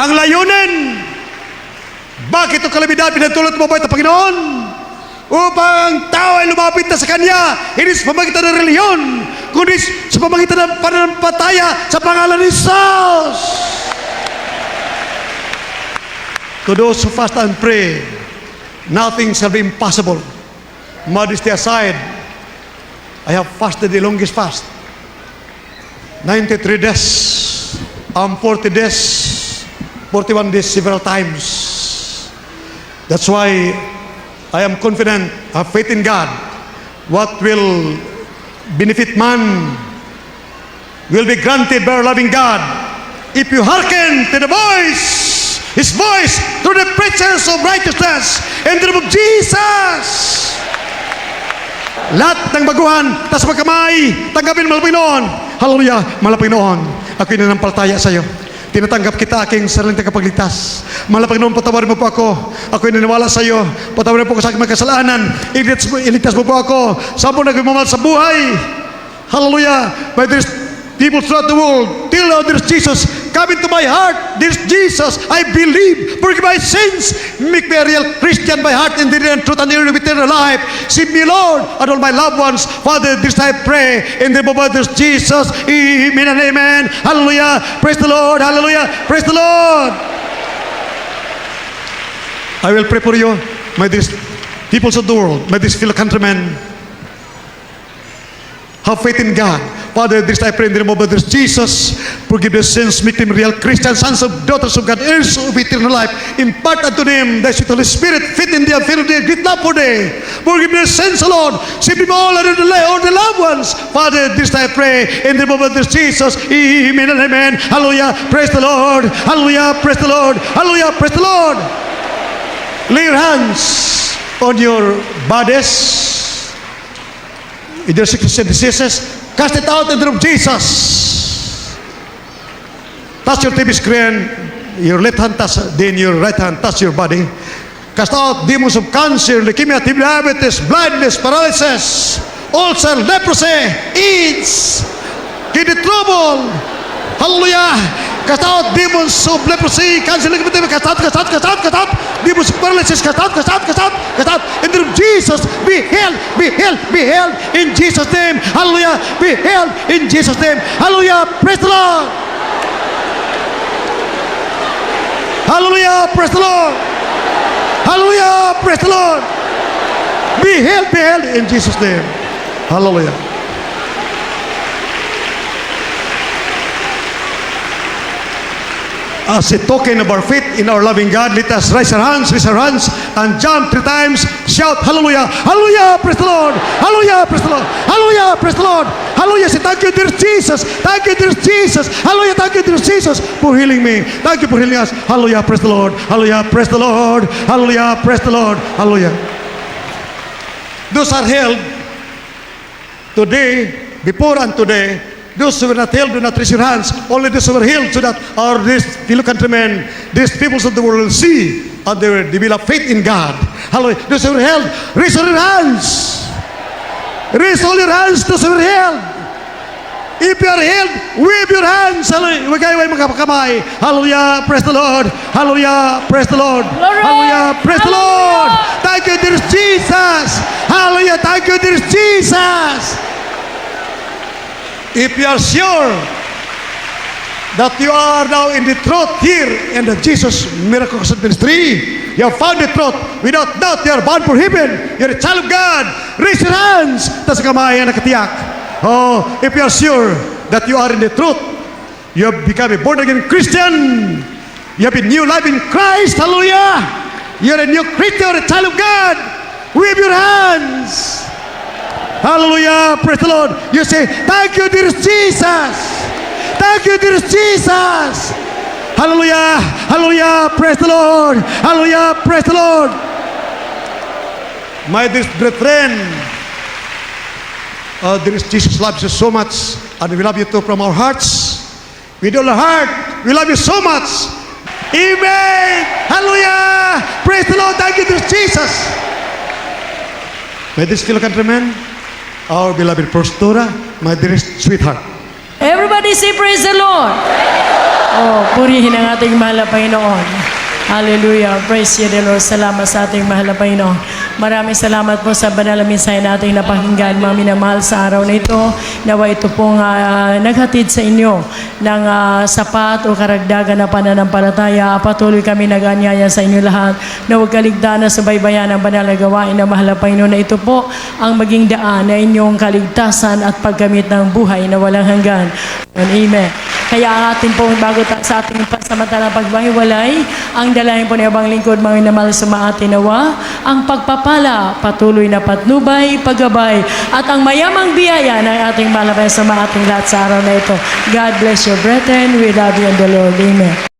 ang layunin. Bakit ito kalamidad pinatulot mo ba ito, Panginoon? Upang ang tao ay lumapit na sa Kanya, hindi sa pamagitan ng reliyon, kundi sa pamagitan ng pananampalataya sa pangalan ni Jesus. To those who fast and pray, nothing shall be impossible. Modesty aside, I have fasted the longest fast, 93 days, 40 days, 41 days several times. That's why I am confident, have faith in God. What will benefit man will be granted by our loving God if you hearken to the voice, His voice, through the preachers of righteousness in the name of Jesus. Lahat ng baguhan, tas magkamay, tanggapin mo, Panginoon. Hallelujah, Panginoon. Ako'y nanampalataya sa iyo. Tinatanggap kita aking sariling tagapagligtas. Panginoon, patawarin mo po ako. Ako'y naniwala sa iyo. Patawarin po ako sa aking mga kasalanan. Iligtas mo po ako. Saan po nagmamahal sa buhay? Hallelujah. But there's people throughout the world, till now there's Jesus. Come into my heart. There's Jesus. I believe. Forgive my sins. Make me a real Christian by heart and in truth and in eternal life. Save me, Lord, and all my loved ones. Father, this I pray in the name of there's Jesus. Amen and amen. Hallelujah. Praise the Lord. Hallelujah. Praise the Lord. I will pray for you, my dear peoples of the world, my dear fellow countrymen. Have faith in God. Father, this I pray in the name of Brother Jesus. Forgive their sins, make them real Christian sons of daughters of God, heirs of eternal life. Impart unto them the sweet Holy Spirit, fit in their fear of their great love for them. Forgive their sins, O Lord. Save them all and all the loved ones. Father, this I pray in the name of Brother Jesus. Amen and amen. Hallelujah. Praise the Lord. Hallelujah. Praise the Lord. Hallelujah. Praise the Lord. Lay your hands on your bodies. If there's sickness and diseases, cast it out in the name of Jesus. Touch your TV screen, your left hand touch, then your right hand touch your body. Cast out demons of cancer, leukemia, diabetes, blindness, paralysis, ulcer, leprosy, AIDS, kidney trouble. Hallelujah. Cast out demons of leprosy, cancer, leukemia, cast out. Demons of paralysis, cast out. In the name of Jesus, be healed. In Jesus' name. Hallelujah. Be healed in Jesus' name. Hallelujah. Praise the Lord. Hallelujah. Praise the Lord. Hallelujah. Praise the Lord. Be healed in Jesus' name. Hallelujah. As a token of our faith in our loving God, let us raise our hands, and jump 3 times. Shout, hallelujah, hallelujah, praise the Lord, hallelujah, praise the Lord, hallelujah, praise the Lord, hallelujah. Say, thank you, dear Jesus, thank you, dear Jesus, hallelujah, thank you, dear Jesus, for healing me. Thank you for healing us. Hallelujah, praise the Lord, hallelujah, praise the Lord, hallelujah, praise the Lord, hallelujah. Those are held today, before and today. Those who were not healed, do not raise your hands. Only those who were healed, so that our these fellow countrymen, these peoples of the world will see and they will develop faith in God. Hallelujah. Those who were healed, raise all your hands. Raise all your hands, those who were healed. If you are healed, wave your hands. Hallelujah. Wagay mga kamay. Hallelujah. Praise the Lord. Hallelujah. Praise the Lord. Glory. Hallelujah. Praise the Lord. Thank you, dear Jesus. Hallelujah. Thank you, dear Jesus. If you are sure that you are now in the truth here in the Jesus Miracle Ministry, you have found the truth. Without doubt, you are bound for heaven. You are a child of God. Raise your hands. Tas kamay na nakatiyak. Oh, if you are sure that you are in the truth, you have become a born-again Christian. You have a new life in Christ. Hallelujah. You are a new Christian, you are a child of God. Wave your hands. Hallelujah. Praise the Lord. You say, thank you, dear Jesus. Thank you, dear Jesus. Hallelujah. Hallelujah. Praise the Lord. Hallelujah. Praise the Lord. My dear brethren, dear Jesus loves you so much, and we love you too from our hearts. With all our heart, we love you so much. Amen. Hallelujah. Praise the Lord. Thank you, dear Jesus. My dear fellow countrymen, our beloved Pastora, my dearest sweetheart. Everybody say praise the Lord. Oh, purihin ang ating mahal na Panginoon. Hallelujah. Praise you, the Lord. Salamat sa ating mahal na Panginoon. Maraming salamat po sa banal na mensahe nating napakinggan, mga minamahal sa araw na ito. Nawa ito pong naghatid sa inyo ng sapat o karagdagan na pananampalataya. Patuloy kami nag-anyaya sa inyo lahat na huwag kaligtaan na subaybayan ang banal na gawain ng mahal na Panginoon na ito po ang maging daan na inyong kaligtasan at pagkamit ng buhay na walang hanggan. Amen. Kaya ang ating pong bago sa ating pansamantalang pagbahiwalay, ang dalahin po ni Abang Lingkod, mga minamahal sa atin nawa, ang pagpapala, patuloy na patnubay, paggabay, at ang mayamang biyaya ng ating malabay sa ating lahat sa araw na ito. God bless you, brethren. We love you in the Lord. Amen.